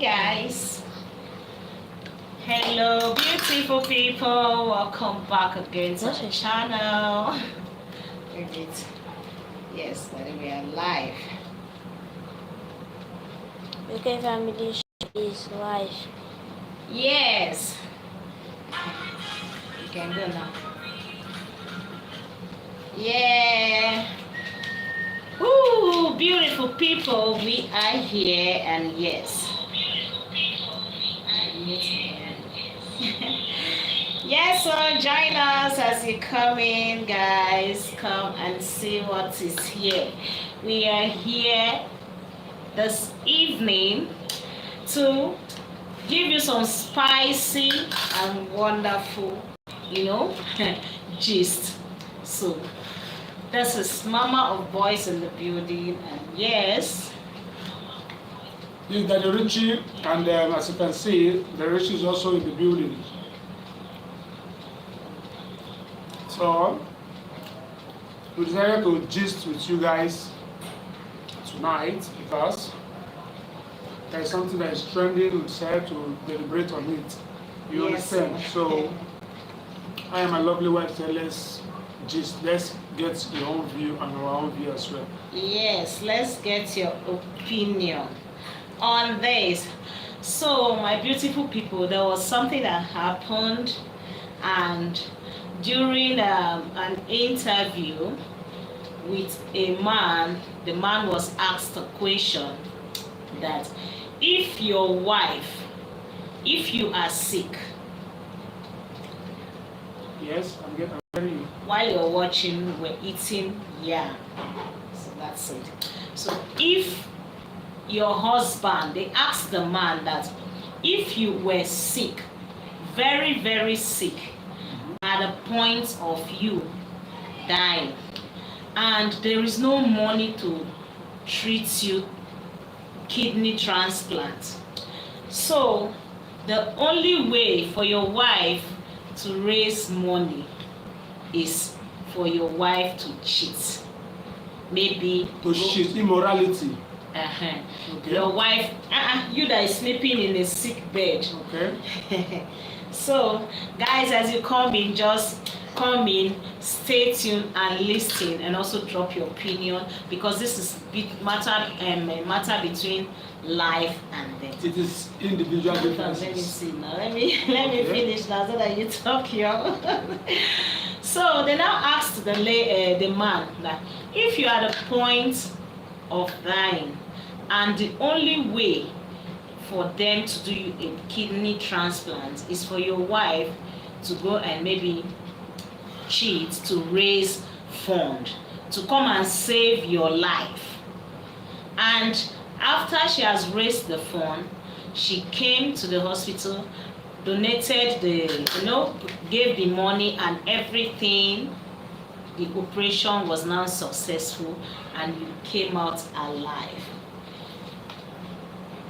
guys. Hello, beautiful people. Welcome back again to the channel. Yes, we are live. UK family is live. Yes. You can go now. Yeah. Woo, beautiful people. We are here, and yes. Yes, so join us as you come in, guys. Come and see what is here. We are here this evening to give you some spicy and wonderful, gist. So this is Mama of Boys in the building, and yes, This is Daddy Richie, and as you can see, the Richie is also in the building. So we decided to gist with you guys tonight because there is something that is trending. We decided to deliberate on it. You understand? So I am a lovely wife. So let's get your own view and our own view as well. Yes, let's get your opinion on this. So my beautiful people, there was something that happened, and during an interview with a man, the man was asked a question that if you are sick, Yes, I'm getting you. While you're watching, we're eating yam. So that's it. So if your husband, they asked the man that if you were sick, very, very sick, at a point of you dying, and there is no money to treat you kidney transplant, so the only way for your wife to raise money is for your wife to cheat. Maybe to cheat, immorality. Okay. Your wife, you that is sleeping in a sick bed. Okay. So, guys, as you come in, just come in, stay tuned and listen, and also drop your opinion, because this is matter between life and death. It is individual differences. Let me see now. Let me finish now so that you talk here. So they now asked the man that if you are at the point of dying, and the only way for them to do you a kidney transplant is for your wife to go and maybe cheat to raise fund to come and save your life, and after she has raised the fund, she came to the hospital, donated gave the money and everything, the operation was now successful and you came out alive.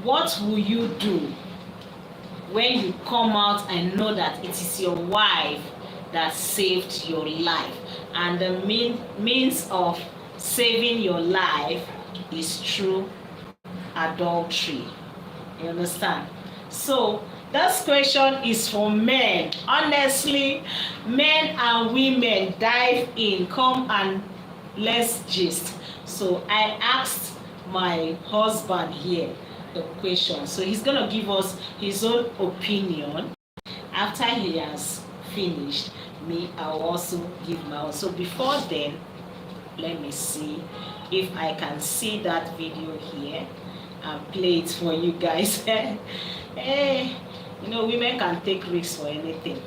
What will you do when you come out and know that it is your wife that saved your life, and the means of saving your life is through adultery? You understand? So this question is for men. Honestly, men and women, dive in, come and let's gist. So I asked my husband here the question, so he's gonna give us his own opinion. After he has finished, I'll also give my own. So before then, let me see if I can see that video here and play it for you guys. Hey, women can take risks for anything.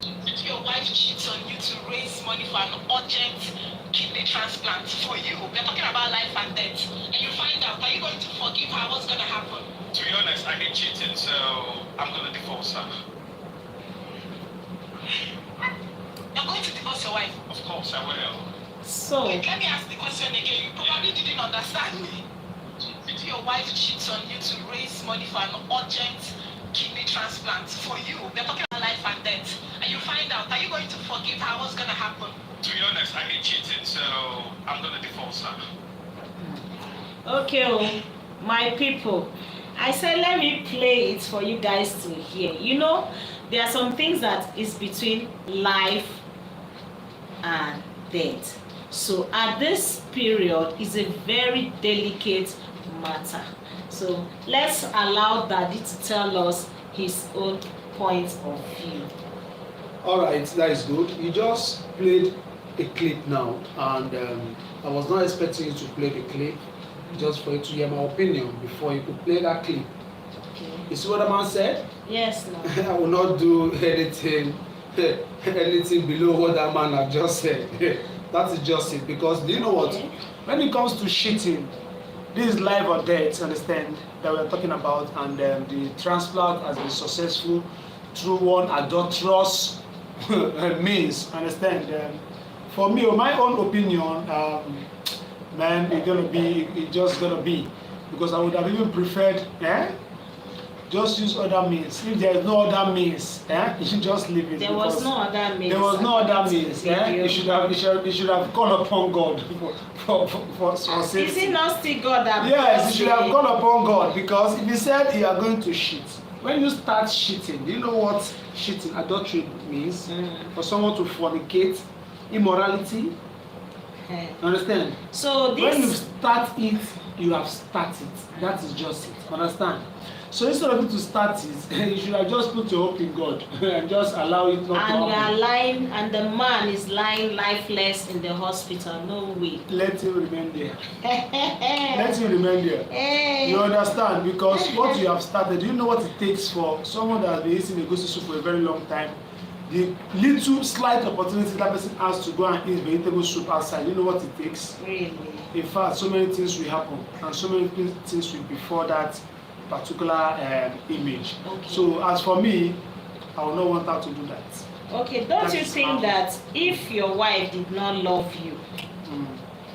If your wife cheats on you to raise money for an urgent kidney transplant for you, we're talking about life and death, and you find out, are you going to forgive her? What's going to happen? To be honest, I hate cheating, so I'm going to divorce her. You're going to divorce your wife? Of course I will. So wait, let me ask the question again. You probably didn't understand me. If your wife cheats on you to raise money for an urgent kidney transplant for you, we're talking about life and death, and you find out, are you going to forgive her? What's going to happen? To be honest, I hate cheating, so I'm going to divorce her. Okay, My people, I said let me play it for you guys to hear. You know, there are some things that is between life and death. So at this period is a very delicate matter. So let's allow Daddy to tell us his own point of view. All right, that is good. You just played a clip now, and I was not expecting you to play the clip, just for you to hear my opinion before you could play that clip. Okay. You see what the man said? Yes, no. I will not do anything below what that man have just said. That is just it. Because do you know what? Okay. When it comes to cheating, this is life or death, understand, that we're talking about, and the transplant has been successful through one adulterous means, understand. For me, my own opinion, man, it's just gonna be, because I would have even preferred, just use other means. If there is no other means, you should just leave it. There was no other means. There was no other means. You should have called upon God for safety. Is it not still God that? Yes, you should have called upon God, because if He said you are going to cheat, when you start cheating, do you know what cheating, adultery means? For someone to fornicate, immorality. Understand? So this. When you start it, you have started. That is just it. Understand? So instead of you to start it, you should have just put your hope in God and just allow it not to happen. And you are lying, and the man is lying lifeless in the hospital. No way. Let him remain there. Let him remain there. Hey. You understand? Because what you have started, do you know what it takes for someone that has been eating a goosey soup for a very long time? The little slight opportunity that person has to go and eat vegetable soup outside, you know what it takes? Really? In fact, so many things will happen, and so many things will before that particular image. Okay. So as for me, I will not want her to do that. Okay, don't That you is think how- that if your wife did not love you,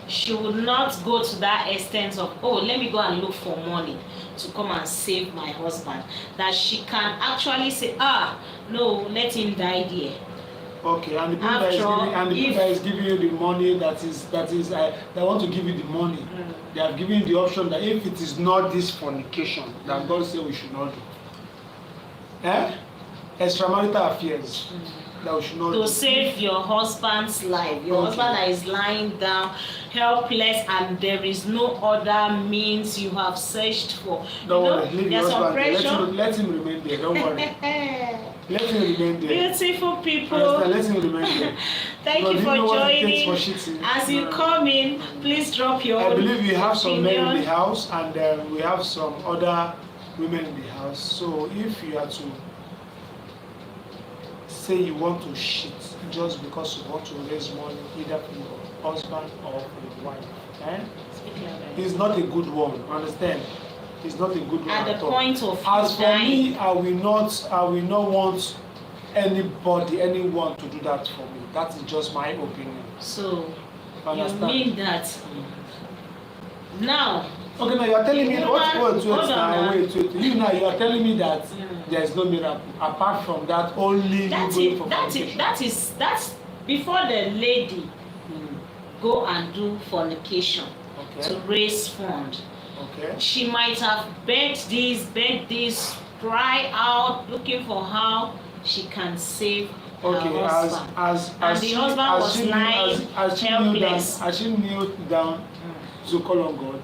she would not go to that extent of, oh, let me go and look for money to come and save my husband? That she can actually say, no, let him die there. Okay, and the people After that is giving you the money, that they want to give you the money. They have given you the option that if it is not this fornication that God said we should not do, extramarital affairs that we should not do. To save your husband's life, your husband that is lying down helpless, and there is no other means you have searched for. Don't worry, leave your there's some husband there. pressure. Let him remain there. Don't worry. Let him remain there. Beautiful people. Understand? Let him remain there. Thank Because you do for know what it takes joining. for cheating? As you come in, please drop your I own believe we have some men in opinion. the house, and we have some other women in the house. So if you are to say you want to cheat just because you want to raise money, either from your husband or from your wife, it's not a good one. Understand? It's not a good one At the all. point of As for dying. me, I will not want anyone to do that for me. That is just my opinion. So you Understand? mean that now? Okay, now you are telling me Hold what? on, hold on now. Wait. You now you are telling me that there is no miracle apart from that. Only That's you going it. for That's it. fornication. That's before the lady go and do fornication Okay. to raise fund. Okay. She might have begged this, cry out, looking for how she can save her Okay. husband. As the she husband was lying helpless. As she kneeled down to call on God.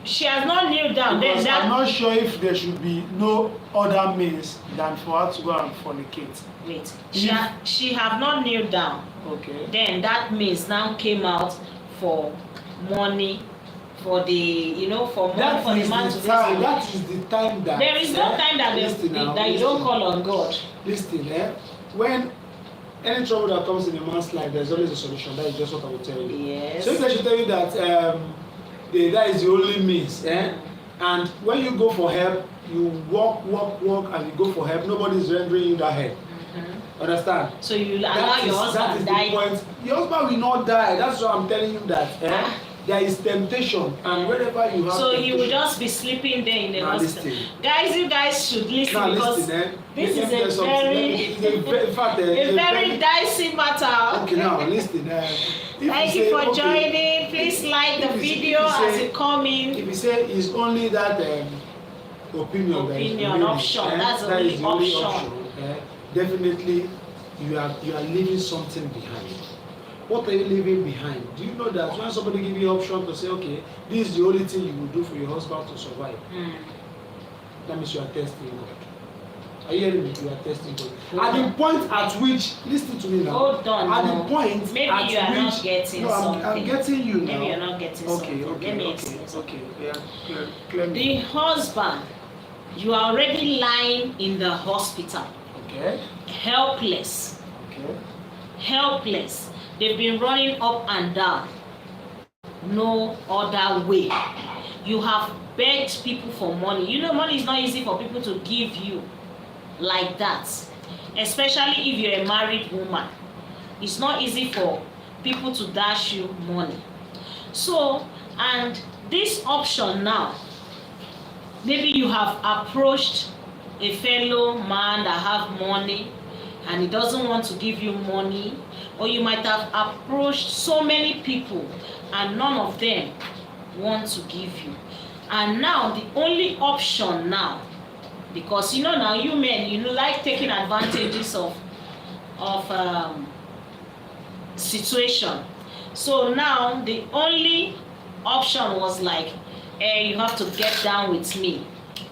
She has not kneeled down. Because Then I'm that not sure if there should be no other means than for her to go and fornicate. wait. If- She have not kneeled down. Okay. Then that means now came out for money, for the for money That for the is man the to raise time. money. That is the time that. There is no time that Listen now, that you don't listen. call on God. Listen, when any trouble that comes in a man's life, there's always a solution. That is just what I will tell you. Yes. So if I should tell you that that is the only means, and when you go for help, you walk, and you go for help, nobody is rendering you that help. Understand? So you allow your that husband is die. the point. Your husband will not die. That's why I'm telling you that. There is temptation, and wherever you have So temptation, he will just be sleeping there in the Now hospital. listen. Guys, you guys should listen now because listen, this let me tell you is something. In fact, a very dicey matter. okay, now listen. If Thank say, you for okay, joining. Please like, like the if you video say- as it coming. If you say it's only that opinion that is Opinion, remaining, option, that's the that is only the only option. definitely you are leaving something behind. What are you leaving behind? Do you know that when somebody give you option to say, okay, this is the only thing you will do for your husband to survive, that means you are testing God. Are you hearing me? You are testing God. At the point at which, listen to me now. Hold on. At no. the point Maybe at you are which, not getting no, something. I'm getting you now. Maybe you're not getting something. Let me explain something. Yeah, clear me. The husband, you are already lying in the hospital, Okay, helpless, okay. helpless. They've been running up and down. No other way. You have begged people for money. You know, money is not easy for people to give you like that, especially if you're a married woman. It's not easy for people to dash you money. So, and this option now, maybe you have approached a fellow man that have money and he doesn't want to give you money, or you might have approached so many people and none of them want to give you. And now the only option now, because you know now you men, you know, like taking advantages of situation. So now the only option was like, you have to get down with me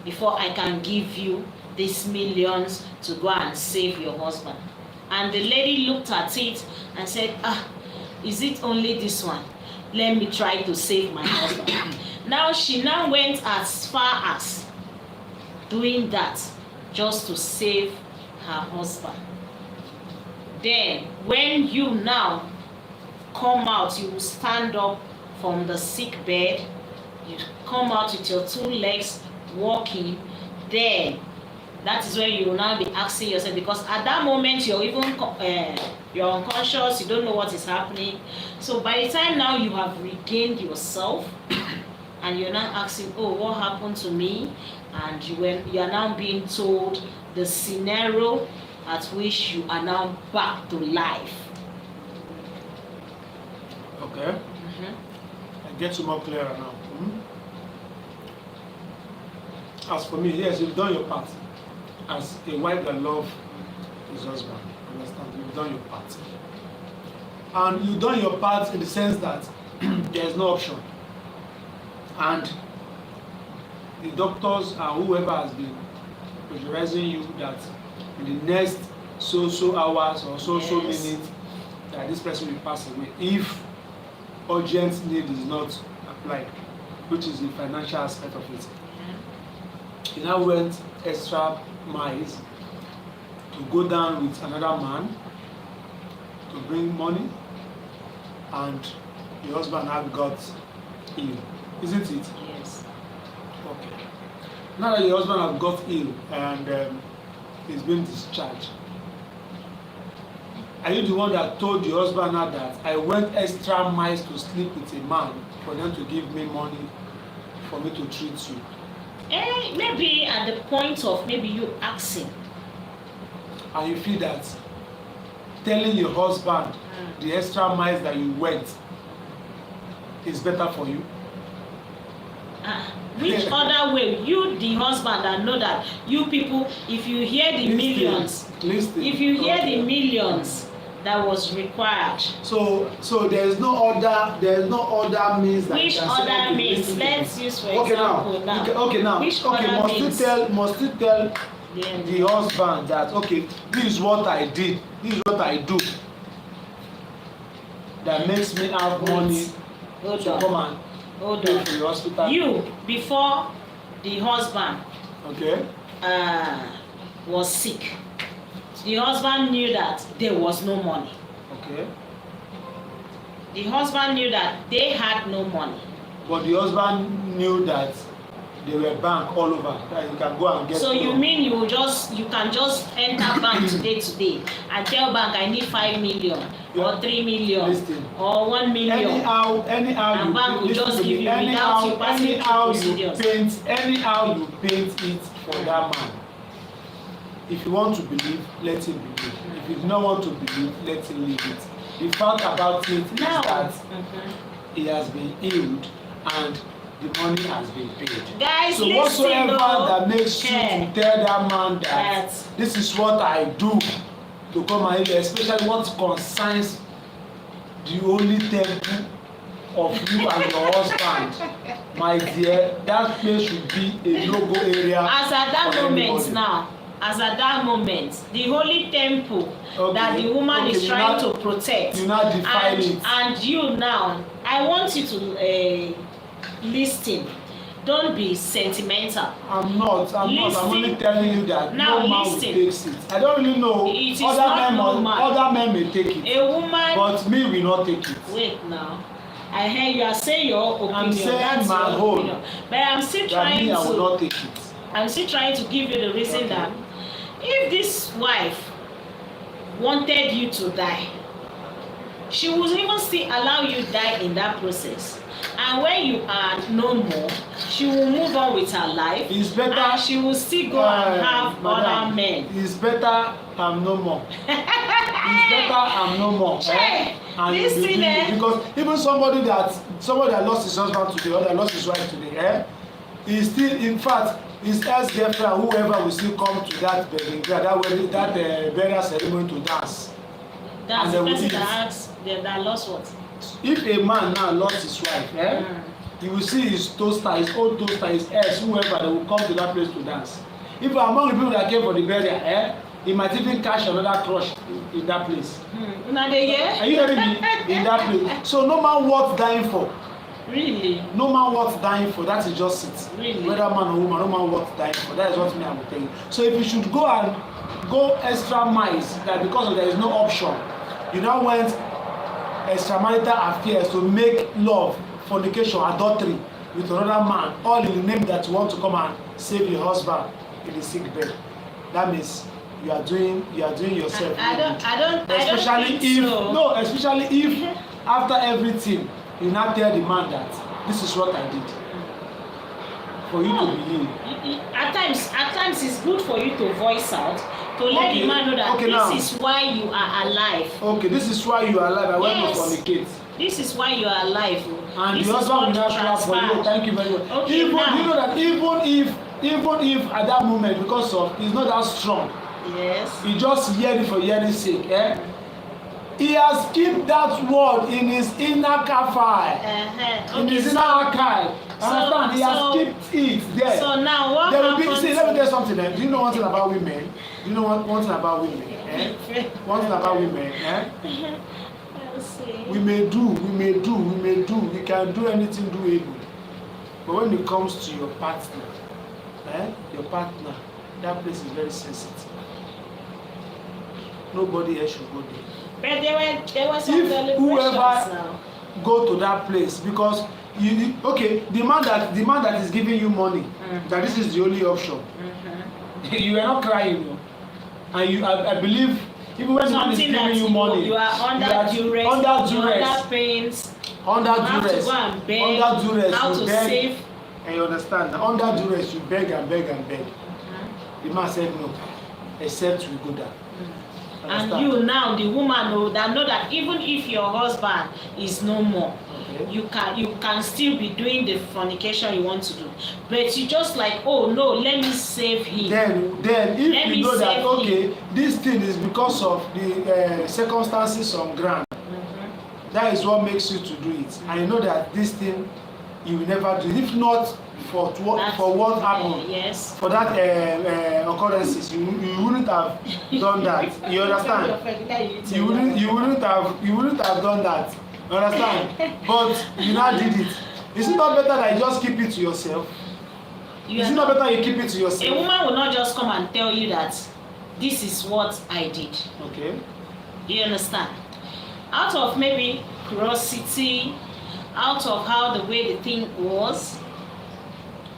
before I can give you these millions to go and save your husband. And the lady looked at it and said, is it only this one? Let me try to save my husband. Now she now went as far as doing that just to save her husband. Then when you now come out, you will stand up from the sick bed, you come out with your 2 legs walking, then that is when you will now be asking yourself, because at that moment you're even you're unconscious, you don't know what is happening. So by the time now you have regained yourself and you're now asking, oh, what happened to me? And you are now being told the scenario at which you are now back to life. Okay. I get you more clearer now. As for me, yes, you've done your part. As a wife that loves his husband, understand? You've done your part. And you've done your part in the sense that there is no option. And the doctors and whoever has been pressurizing you that in the next so hours or so minutes that this person will pass away if urgent need is not applied, which is the financial aspect of it. He now went extra miles to go down with another man to bring money, and the husband now got ill, isn't it? Yes. Okay. Now that your husband has got ill and he's been discharged, are you the one that told your husband now that I went extra miles to sleep with a man for them to give me money for me to treat you? Maybe at the point of maybe you asking. And you feel that telling your husband the extra miles that you went is better for you? Which other way? You, the husband, that know that you people, if you hear the millions, if you hear the millions that was required. So there is no other means that Which you can say, other okay, means? listen to Let's me. use for Okay example now. now. Which Okay, other means? must you tell the husband that, okay, this is what I did, this is what I do that makes me have money Hold to on. come and Hold pay on. for the hospital? You, before the husband Okay. was sick, the husband knew that there was no money. Okay. The husband knew that they had no money. But the husband knew that there were bank all over that you can go and get. So you mean you can just enter bank today and tell bank I need 5 million or 3 million Listen. or 1 million. Anyhow And bank will just give you without you passing through procedures. Anyhow you paint it for that man. If you want to believe, let him believe. If you do not want to believe, let him leave it. The fact about it is Now, that he has been healed and the money has been paid. Guys, So listen, whatsoever that makes you yeah, to tell that man that That- this is what I do to come and heal, especially what concerns the holy temple of you and your husband, my dear, that place should be a no-go area. as at that for moment anybody. now, as at that moment, the holy temple that the woman Okay, is you trying now- to protect, you now defile and, it. and you now, I want you to listen. Don't be sentimental. I'm not. I'm only Listen. telling you that Now no man will listen. take it. I don't really know. It is not normal. Other men may take it, A woman. but me will not take it. Wait now. I hear you are saying your opinion. I'm saying That's my your own. opinion. But I'm still That trying me, I will to. not take it. I'm still trying to give you the reason Okay. that if this wife wanted you to die, she would even still allow you die in that process. And when you are no more, she will move on with her life. It's better. And she will still go and have other Madam, men. It's better I'm no more. It's better I'm no more. Hey, And this you be thing, doing it. Because even somebody that lost his husband today or that lost his wife today, he still, in fact, his ex-girlfriend, whoever will still come to that wedding, that burial ceremony to dance. That's And the they will person eat. that asked that lost what? If a man now lost his wife, you will see his toaster, his old toaster, his ex, whoever, they will come to that place to dance. If among the people that came for the burial, he might even catch another crush in that place. Now they hear? Are you hearing me? In that place. So no man worth dying for. Really? No man worth dying for. That is just it. Really? Whether man or woman, no man worth dying for. That is what me I will tell you. So if you should go extra miles, that because there is no option, you now went extramarital affairs to make love, fornication, adultery with another man, all in the name that you want to come and save your husband in the sick bed. That means you are doing yourself. I don't Especially think if so. no, especially if after everything you now tell the man that this is what I did for you to believe. At times it's good for you to voice out, to let Okay, the man know that okay, this now. is why you are alive. Okay, this is why you are alive. I went to Yes. fornicate. This is why you are alive. And This the is husband will what not clap for you. transpired. Thank you very much. Okay, Even now. you know that even if at that moment, because of he's not that strong, Yes. he just hear it for hearing sake. He has kept that word in his inner file, in Okay, his inner so, archive. so- Understand? He has so- kept it there. so now what There will be, happens? see, let me tell you something. Do you know one thing about women? Do you know one thing about women? One thing about women. Let's see. We can do anything doable. But when it comes to your partner, that place is very sensitive. Nobody else should go there. But there were some If deliberations whoever now. go to that place, because the man that is giving you money, that this is the only option. You are not crying, no. And I believe even when the man is Something giving that you money, you are under duress, under you're duress, under pains, under you have to duress, go and beg under duress, how you to beg, save. and you understand. Under duress, you beg and beg and beg. The man said no, except we go down. And you now, the woman know that even if your husband is no more, Okay. you can still be doing the fornication you want to do, but you just like, oh no, let me save him. Then if Let you me know that save okay, this thing is because of the circumstances on ground, that is what makes you to do it, and you know that this thing you will never do it. If not for what happened, Yes. for that occurrences, you wouldn't have done that. You understand? You wouldn't have done that. You understand? But you now did it. Is it not better that you just keep it to yourself? Is it not better you keep it to A yourself? woman will not just come and tell you that this is what I did. Okay. You understand? Out of maybe curiosity, out of how the way the thing was,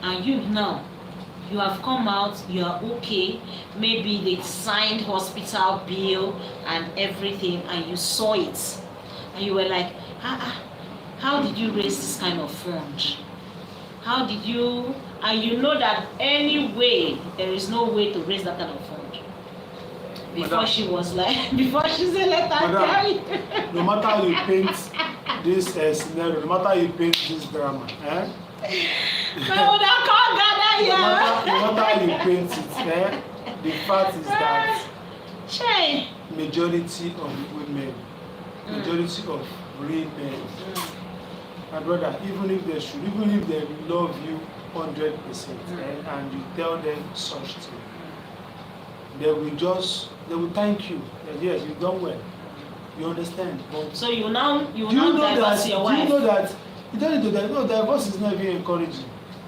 and you now, you have come out, you are okay, maybe they signed hospital bill and everything, and you saw it, and you were like, how did you raise this kind of fund? How did you, and you know that anyway, there is no way to raise that kind of fund. Before Madam. she was like, before she said, let her Madam. carry. No matter how you paint this scenario, no matter how you paint this drama, No, that can't gather no here. matter how you paint it, the fact is that Shame. majority of women, majority of real men, my brother, even if they love you 100%, and you tell them such thing, they will thank you that yes, you've done well. You understand? But So you now do you know divorce that? your Do wife. you know that? You don't need to divorce. No, divorce is not very encouraging.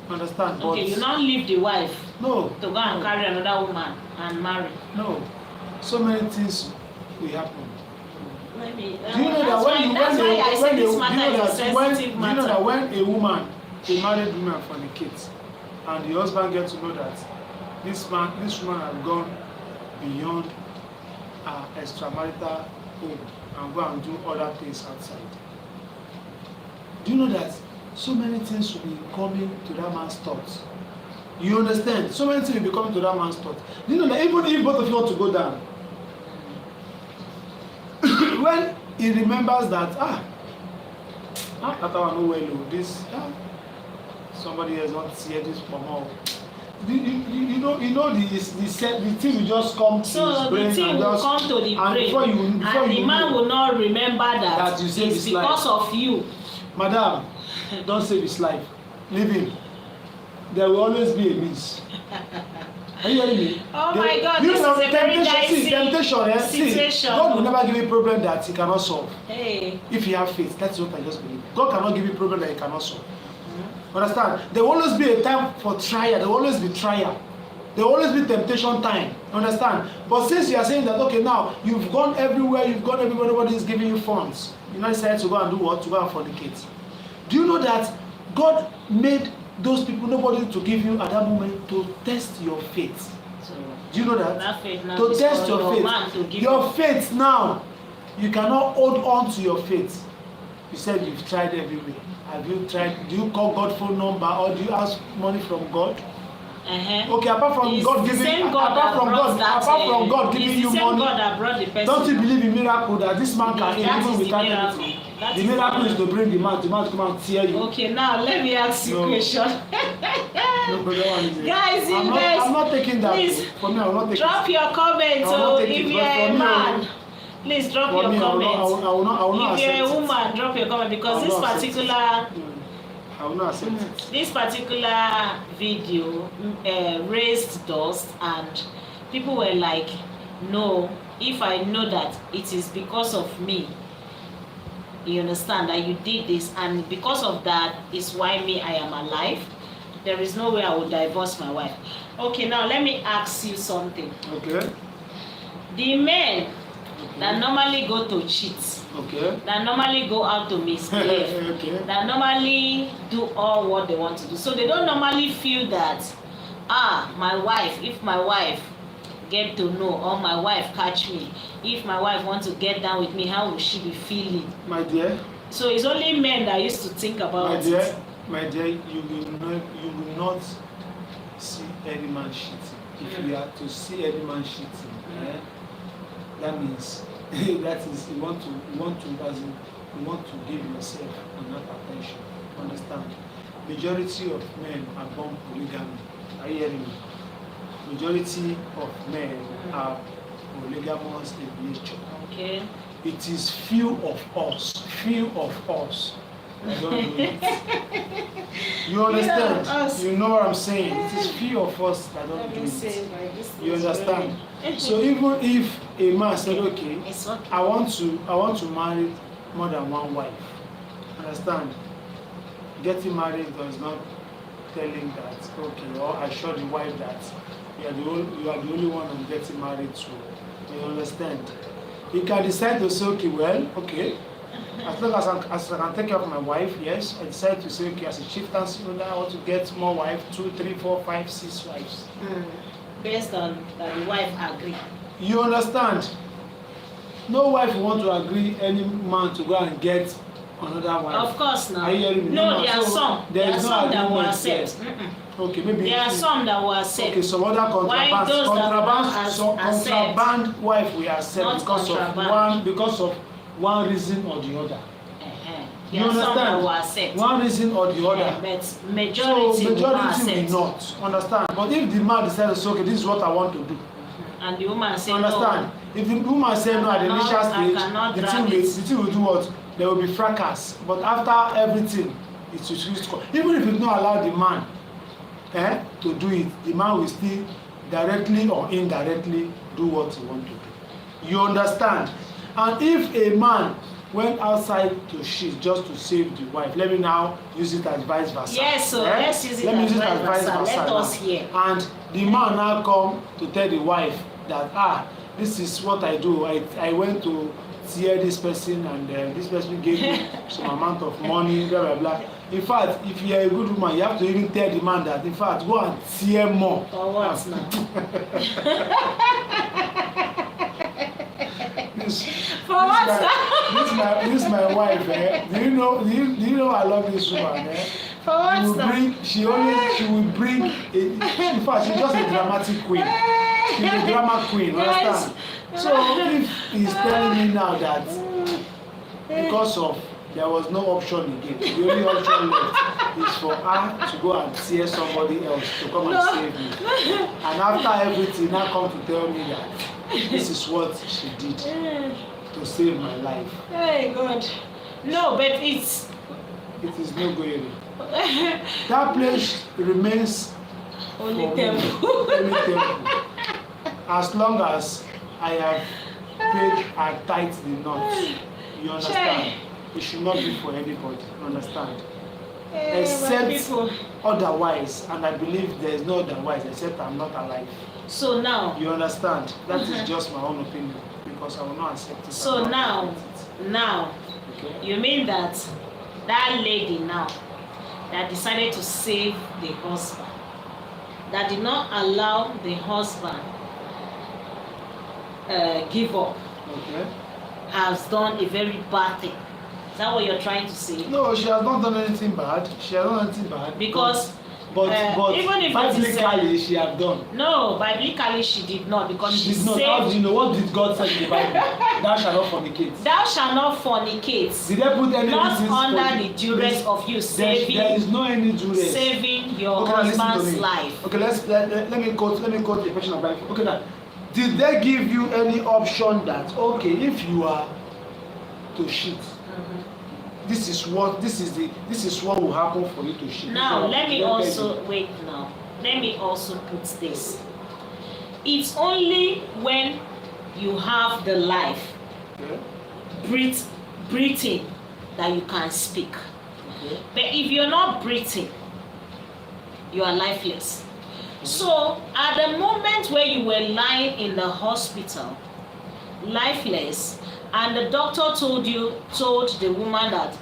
Understand? Okay, but you now leave the wife no, to go and carry another woman and marry. no. So many things will happen. Maybe. Do you know that when a woman, a married woman fornicates, and the husband gets to know that this woman has gone beyond her extramarital home and go and do other things outside. Do you know that so many things will be coming to that man's thoughts? You understand? So many things will be coming to that man's thoughts. Do you know that even if both of you want to go down, when he remembers that that one no well, this somebody has not seen this for more. You know the thing will just come to So his brain the thing and will just, come to the and brain, before and the man will not remember that you saved it's his life. because of you. Madam, don't save his life. Leave him. There will always be a means. Are you hearing me? Oh my God, this is a very dicey situation. God will never give you a problem that he cannot solve. Hey. If you have faith, that's what I just believe. God cannot give you a problem that he cannot solve. Understand? There will always be a time for trial. There will always be trial. There will always be temptation time. Understand? But since you are saying that, okay, now you've gone everywhere, nobody is giving you funds. You now decide to go and do what? To go and fornicate. Do you know that God made those people, nobody to give you at that moment to test your faith? So, Do you know that? that faith now To is test for your man to faith. give Your you. faith now, you cannot hold on to your faith. You said you've tried everywhere. Have you tried? Do you call God phone number or do you ask money from God? Okay, apart from It's God the giving, same God apart that from brought God giving you it's the same money, God that brought the person. don't you believe in miracle that this man can heal That even is the without miracle. anything? That The is miracle the is to bring the man to come and tear you. Okay, now let me ask you a No. question. No, but that one is it. Guys, I'm not taking that. please For me, I will not take drop it. your comment. I will not So take if it, you're but for a me, man, please drop For your me, I comment. will not If you're a accept it. woman, drop your comment I because will this not accept it. particular I will not accept it. this particular video raised dust, and people were like, no, if I know that it is because of me, you understand, that you did this, and because of that is why me I am alive, there is no way I will divorce my wife. Okay, now let me ask you something. Okay. The men that normally go to cheat, Okay. that normally go out to misbehave, Okay. that normally do all what they want to do, so they don't normally feel that my wife, if my wife get to know, or my wife catch me, if my wife want to get down with me, how will she be feeling? My dear. So it's only men that used to think about it. My dear, you will not see any man cheating. If you are to see any man cheating, that means that is you want to give yourself enough attention. Understand? Majority of men are born polygamy. Are you hearing me? Majority of men are polygamous in nature. Okay. It is few of us that don't do it. You understand? us. You know what I'm saying? It is few of us that don't do it. You understand? So even if a man said, okay, It's okay. I want to marry more than one wife. Understand? Getting married does not telling that, okay, or assure the wife that you are the only one I'm getting married to. You understand? You can decide to say, okay, well, okay, as long as I can take care of my wife, yes, I decide to say, okay, as a chieftaincy owner, I want to get more wives, 2, 3, 4, 5, 6 wives. Based on that the wife agree. You understand? No wife will want to agree any man to go and get another wife. Of course now. Are you hearing me? No, there are some. There There are is no some that will agreement accept. there. Okay, maybe There are some that will accept. okay, some other Why those contraband wife we accept Not because contraband. of one reason or the other. There You are some that understand? will accept. One reason or the other. Yeah, but So majority will not majority accept. will not understand. But if the man decides to say, okay, this is what I want to do, And the woman say understand? If the woman say no at the initial I cannot stage, drag the it. thing will do what? There will be fracas. But after everything, it will switch. Even if you don't allow the man to do it, the man will still directly or indirectly do what he want to do. You understand? And if a man went outside to cheat just to save the wife, let me now use it as vice versa. Yes, so let's use it Let me as use it vice as vice versa. versa Let now. us hear. And the man now come to tell the wife that this is what I do. I went to tear this person and this person gave me some amount of money, blah blah blah. In fact, if you are a good woman, you have to even tell the man that in fact go and tear more. For what now? For what now? This my wife. Do you know I love this woman? For what now? She will bring. In fact, she's just a dramatic queen. She's a drama queen. Understand? So if he's telling me now that because of there was no option again, the only option left is for her to go and tear somebody else to come and save me. And after everything, now come to tell me that this is what she did to save my life. Hey God. No, but it is no going. That place remains only for me, temple. only temple. As long as I have paid and tied the knot. You understand? It should not be for anybody. You understand? Except otherwise, and I believe there is no otherwise except I'm not alive. So now, You understand? That is just my own opinion because I will not accept it. so now, Okay. you mean that lady now that decided to save the husband, that did not allow the husband give up, Okay. has done a very bad thing. Is that what you're trying to say? No, she has not done anything bad. She has not done anything bad. Because but even if it is, biblically she have done. no, biblically she did not, because She she did not. How do said, you know? What did God say in the Bible? Thou shalt not fornicate. "Thou shalt not fornicate." Did they put any Not reasons under for the it? duress of you There is no any duress. saving your Okay, now listen to husband's me. life. Okay, let me quote the question of Bible. Okay, now, did they give you any option that okay, if you are to cheat, this is what will happen for you to cheat? Now, let me Don't also tell wait. Now, let me also put this. It's only when you have the life, you. breathing, that you can speak. Okay. But if you're not breathing, you are lifeless. So, at the moment where you were lying in the hospital, lifeless, and the doctor told the woman that,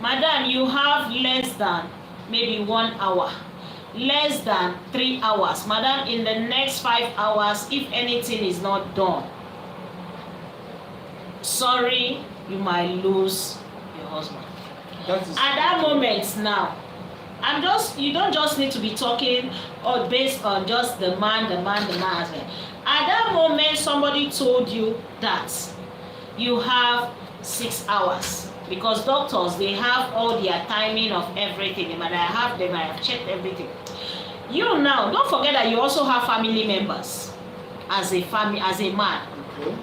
"Madam, you have less than maybe 1 hour, less than 3 hours. Madam, in the next 5 hours, if anything is not done, sorry, you might lose your husband." That is At that moment now, you don't just need to be talking or based on just the man husband. At that moment, somebody told you that you have 6 hours, because doctors, they have all their timing of everything. They might have checked everything. You now, don't forget that you also have family members as a man. okay.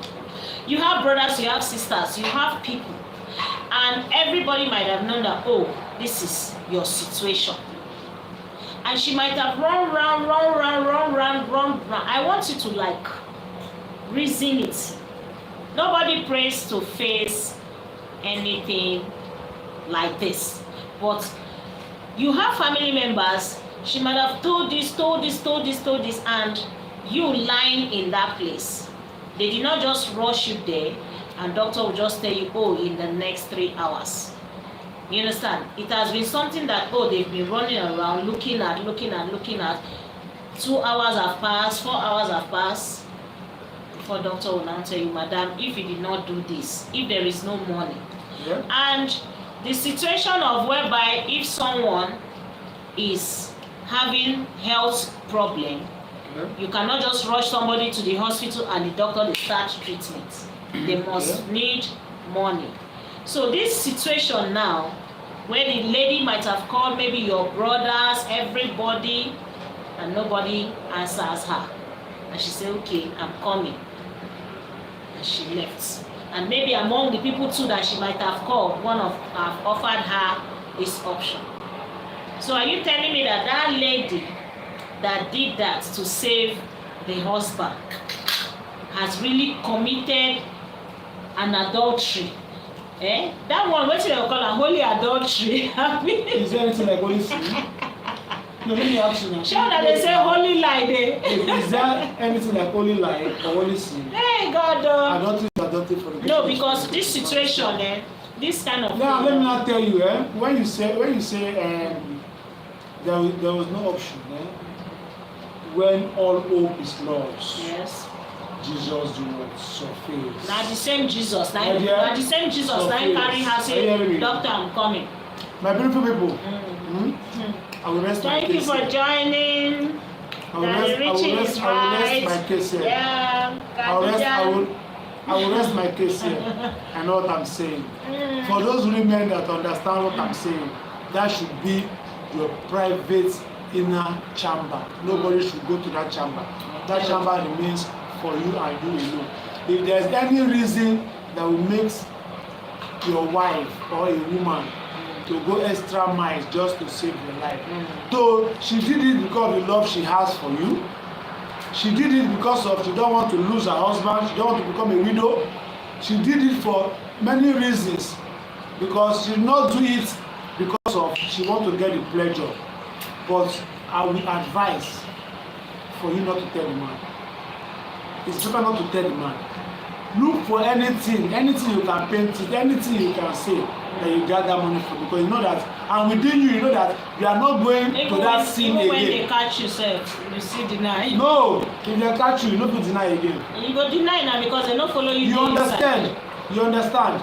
You have brothers, you have sisters, you have people, and everybody might have known that, oh, this is your situation. And she might have run round. I want you to reason it. Nobody prays to face anything like this. But you have family members, she might have told this, and you lying in that place. They did not just rush you there, and doctor will just tell you, oh, in the next 3 hours. You understand? It has been something that, oh, they've been running around, looking at. 2 hours have passed, 4 hours have passed, before doctor will now tell you, "Madam, if you did not do this, if there is no money." Yeah. And the situation of whereby if someone is having health problem, Yeah. you cannot just rush somebody to the hospital and the doctor will start treatment. They must need money. So this situation now, where the lady might have called maybe your brothers, everybody, and nobody answers her. And she said, okay, I'm coming. And she left. And maybe among the people too that she might have called, one of have offered her this option. So are you telling me that that lady that did that to save the husband has really committed an adultery? Eh? That one, what you call a holy adultery? Is there anything like holy sin? No, let me ask you now. Sure that they say holy lie there. Is there anything like holy lie or holy sin? Hey God. Adultery is adultery for the No, because this situation, this kind of now thing. let me not tell you, when you say there was no option, when all hope is lost, Yes. Jesus do not surface. Now the same Jesus. Now My dear, the same Jesus. Now surface. carry her Are you hearing me? say, Doctor, I'm coming. My beautiful people, I will rest my Thank you case for here. joining. I will rest my case here. Yeah. I will rest my case here. I know what I'm saying. For those women that understand what I'm saying, that should be your private inner chamber. Nobody should go to that chamber. That chamber remains for you and you alone. If there's any reason that will make your wife or a woman to go extra miles just to save your life, so she did it because of the love she has for you. She did it because of she don't want to lose her husband. She don't want to become a widow. She did it for many reasons, because she did not do it because of she want to get the pleasure. But I will advise for you not to tell the man. It's better not to tell the man. Look for anything you can paint it, anything you can say that you gather money for, because you know that, and within you, you know that you are not going to that sin even again. when they catch you, you still deny. No, if they catch you, you no go deny again. You go deny now because they no follow you. You understand? You understand?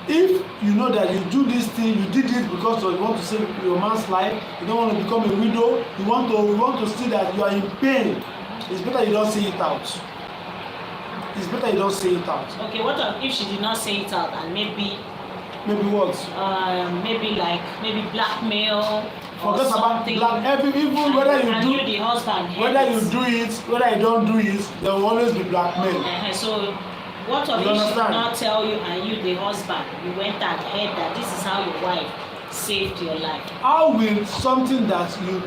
If you know that you do this thing, you did it because you want to save your man's life, you don't want to become a widow, you want to see that you are in pain, it's better you don't say it out. It's better you don't say it out. Okay, what if she did not say it out and maybe what? maybe blackmail or Forget something. about even whether you and do you the husband whether you do it, whether you don't do it, there will always be blackmail. So what if she did not tell you and you the husband, you went ahead that this is how your wife saved your life? How will something that you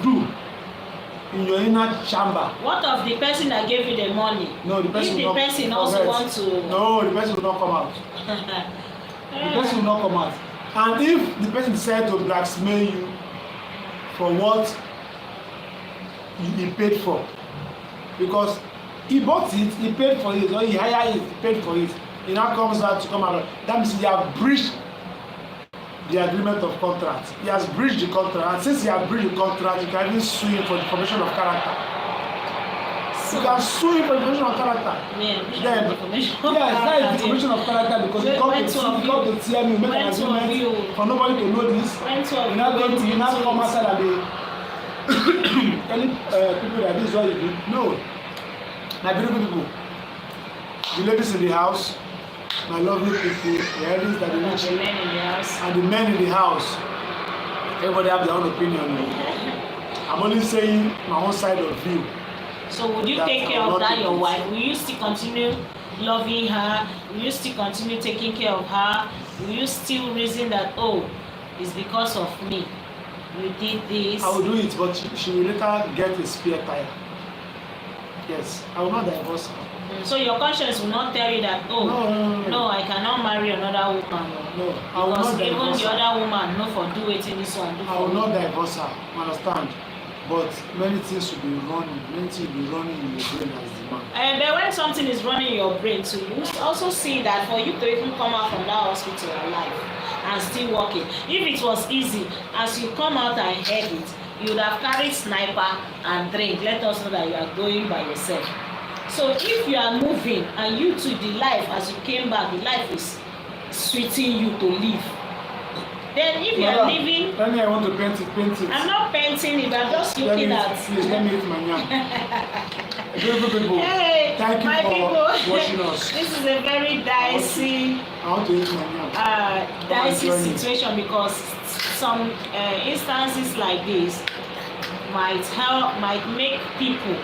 do in your inner chamber? What of the person that gave you the money? No, the person if will the not person also want to. No, the person will not come out. The person will not come out. And if the person decided to blackmail you for what he paid for, because he bought it, he paid for it, or he hired it, he paid for it, he now comes out to come out, that means he has breached the agreement of contract. He has breached the contract, and since he has breached the contract, you can even sue him for defamation of character. You can sue him for defamation of character. That is defamation of character, because you come to tell me, make an agreement for nobody to know this. You're not going to come outside and be telling people that this is what you do. No. My beautiful people, the ladies in the house, my lovely people, the elders that they reach, and the men in the house, everybody have their own opinion. I'm only saying my own side of view. So would you take care of that your wife? Will you still continue loving her? Will you still continue taking care of her? Will you still reason that, oh, it's because of me you did this? I will do it, but she will later get a spare tire. Yes, I will not divorce her. So your conscience will not tell you that, oh, no, I cannot marry another woman. No, I will because not even divorce the her. other woman no for do wetin this one do for I will me. not divorce her, understand? But many things should be running, in your brain as the man. But when something is running in your brain too, you also see that for you to even come out from that hospital alive and still working, if it was easy, as you come out and head it, you would have carried sniper and drink. Let us know that you are going by yourself. So if you are moving and you too, the life as you came back, the life is sweeting you to live. Then if you are living, Tell me I want to paint it. I'm not painting it, I'm just looking at. Please let me eat my yam. Beautiful people, Hey, thank you my for people. watching us. This is a very dicey, I want to eat my yam. dicey I'm enjoying it. situation because some instances like this might make people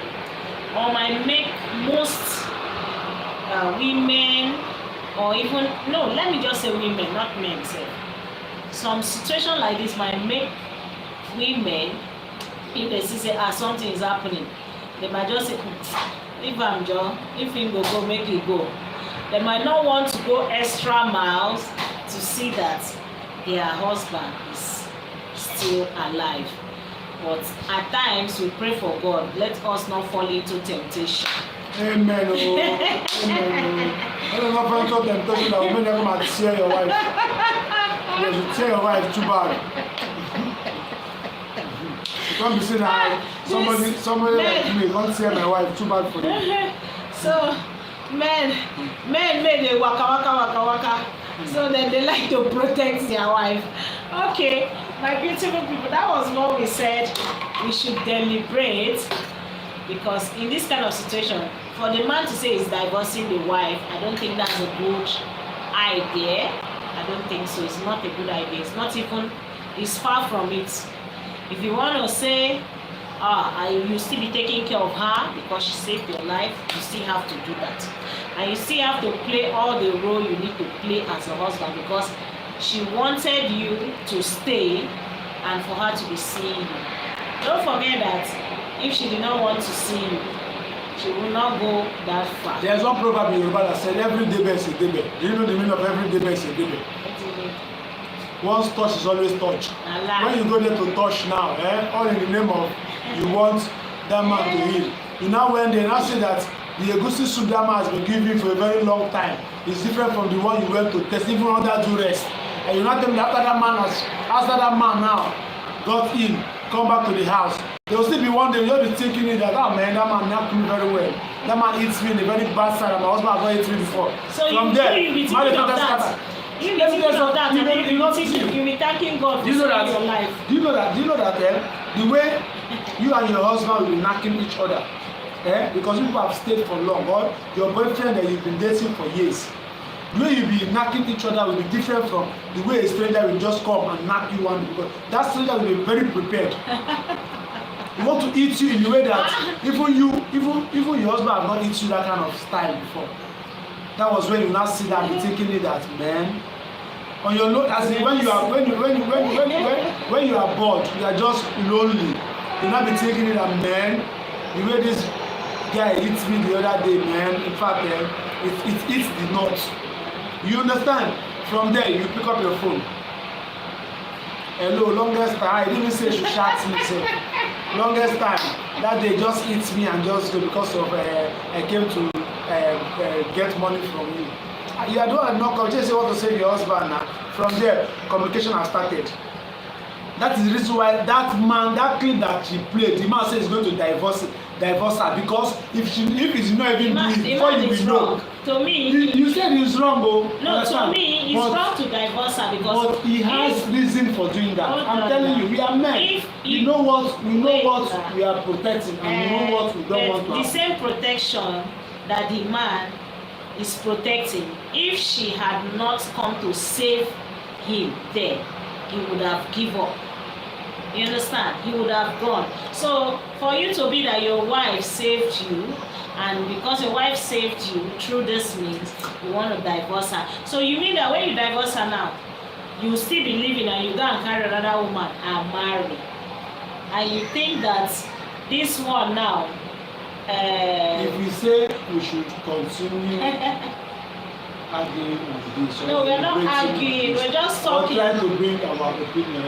or might make most women or even no, let me just say women, not men. Sef. Some situation like this might make women, if they see say something is happening, they might just say if him go make it go. They might not want to go extra miles to see that their husband is still alive. But at times we pray for God, let us not fall into temptation. Amen. Oh. Amen. Oh. I don't know if I'm temptation that women never come and tear your wife. Yes, you tear your wife too bad. You can't be saying that somebody like me can't tear my wife too bad for you. So men may they waka. So then they like to protect their wife. Okay, my beautiful people, that was what we said. We should deliberate, because in this kind of situation, for the man to say he's divorcing the wife, I don't think that's a good idea. I don't think so. It's not a good idea. It's not even, it's far from it. If you want to say, you still be taking care of her because she saved your life, you still have to do that. And you still have to play all the role you need to play as a husband, because she wanted you to stay and for her to be seeing you. Don't forget that if she did not want to see you, she will not go that far. There's one proverb in Yoruba that said, every day is a day. Do you know the meaning of every day is a day? Once touch is always touch. When you go there to touch now, all in the name of you want that man to heal. You now when they now say that the egusi soup that man has been giving for a very long time is different from the one you went to test, even under duress. And you not tell me after that man now got in, come back to the house, they will still be one day, you'll be thinking that, oh man, that man not me very well. That man eats me in a very bad side, and my husband has not eaten me before. So from you there, be thinking of that. You be thinking of that, and you be thanking God for saving your life. Do you know that the way you and your husband will be knocking each other, because people have stayed for long, or your boyfriend that you've been dating for years, the way you be knocking each other will be different from the way a stranger will just come and knock you one, because that stranger will be very prepared. He want to eat you in the way that even your husband have not eat you that kind of style before. That was when you now see that and thinking that, man, on your note, as in when you are bored, you are just lonely. You now be thinking that, man, the way this guy hits me the other day, man, in fact, it eats the nuts. You understand? From there, you pick up your phone. Hello, longest time. I didn't even say she shot me. So longest time that day just eats me and just go because of I came to get money from you. You don't know, just say what to say to your husband now. From there, communication has started. That is the reason why that man, that clip that she played, the man says he's going to divorce her, because if it's not even doing it, before you will know. To me, you said it's wrong, no, understand? to me, it's wrong to divorce her because. But he has reason for doing that. I'm telling you, we are men. We know what we are protecting, and we know what we don't want to have. The same protection that the man is protecting, if she had not come to save him there, he would have given up. You understand? He would have gone. So for you to be that your wife saved you, and because your wife saved you through this means, you want to divorce her. So you mean that when you divorce her now, you will still be living and you go and carry another woman and marry, and you think that this one now if we say we should continue arguing on this, no, we're not arguing, we're just talking. We're trying to bring our opinion.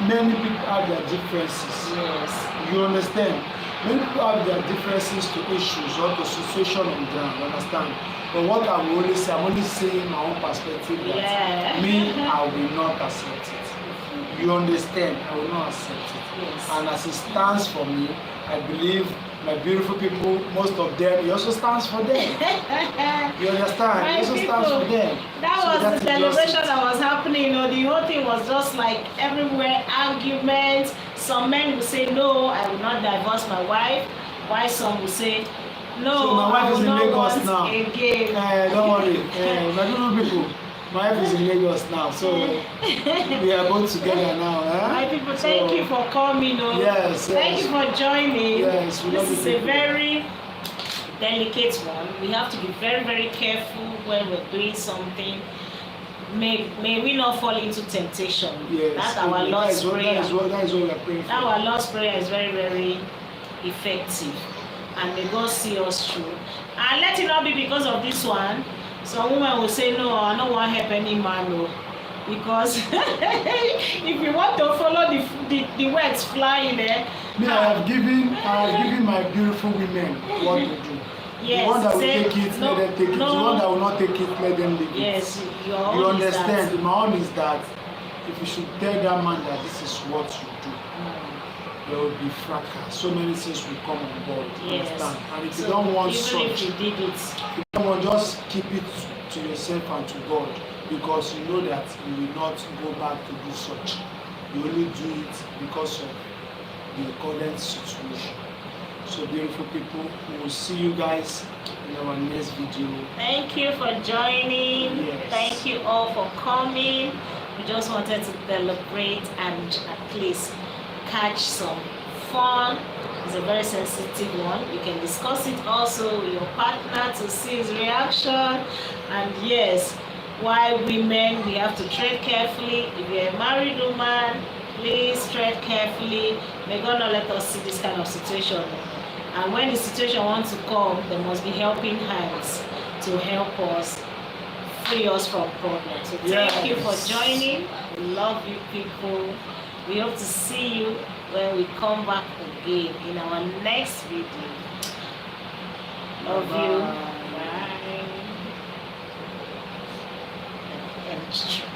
Many people have their differences. Yes. You understand? Many people have their differences to issues or to situation on ground. You understand? But what I will always say, I'm only saying my own perspective that me, I will not accept it. You understand? I will not accept it. Yes. And as it stands for me, I believe my beautiful people, most of them, it also stands for them. You understand? It also stands for them. That was the celebration that was happening. You know, the whole thing was just like everywhere, arguments. Some men will say, no, I will not divorce my wife. While some will say, No, So my wife is in I will Lagos not want now. again. Don't worry. Madudu people, my wife is in Lagos now, so we are both together now. My people, thank you for coming. Yes, Thank yes. you for joining. Yes, we love This is you a people. very delicate one. We have to be very, very careful when we're doing something. May we not fall into temptation. Yes, That's our that Lord's is what prayer. that is what we are praying for. Our Lord's prayer is very, very effective. And may God see us through. And let it not be because of this one. Some women will say, no, I don't want to help any man. No. Because if you want to follow the words flying there, Me, I have given my beautiful women what to do. yes, The one that will say, take it, no, let them take it. no, The one that will not take it, let them leave it. yes, your You own is that. understand? My own is that if you should tell that man that this is what you do, there will be fracas. So many things will come on board. You Yes. understand? And if So you don't want even such, if you did it, you don't want, just keep it to yourself and to God, because you know that you will not go back to do such. You only do it because of the current situation. So beautiful people, we will see you guys in our next video. thank you for joining. Yes. Thank you all for coming. We just wanted to celebrate and at least catch some fun. It's a very sensitive one. You can discuss it also with your partner to see his reaction. And yes, why women, we have to tread carefully. If you're a married woman, please tread carefully. May God not let us see this kind of situation. And when the situation wants to come, there must be helping hands to help us, free us from problems. So thank you for joining. We love you people. We hope to see you when we come back again in our next video. Love you. Bye. And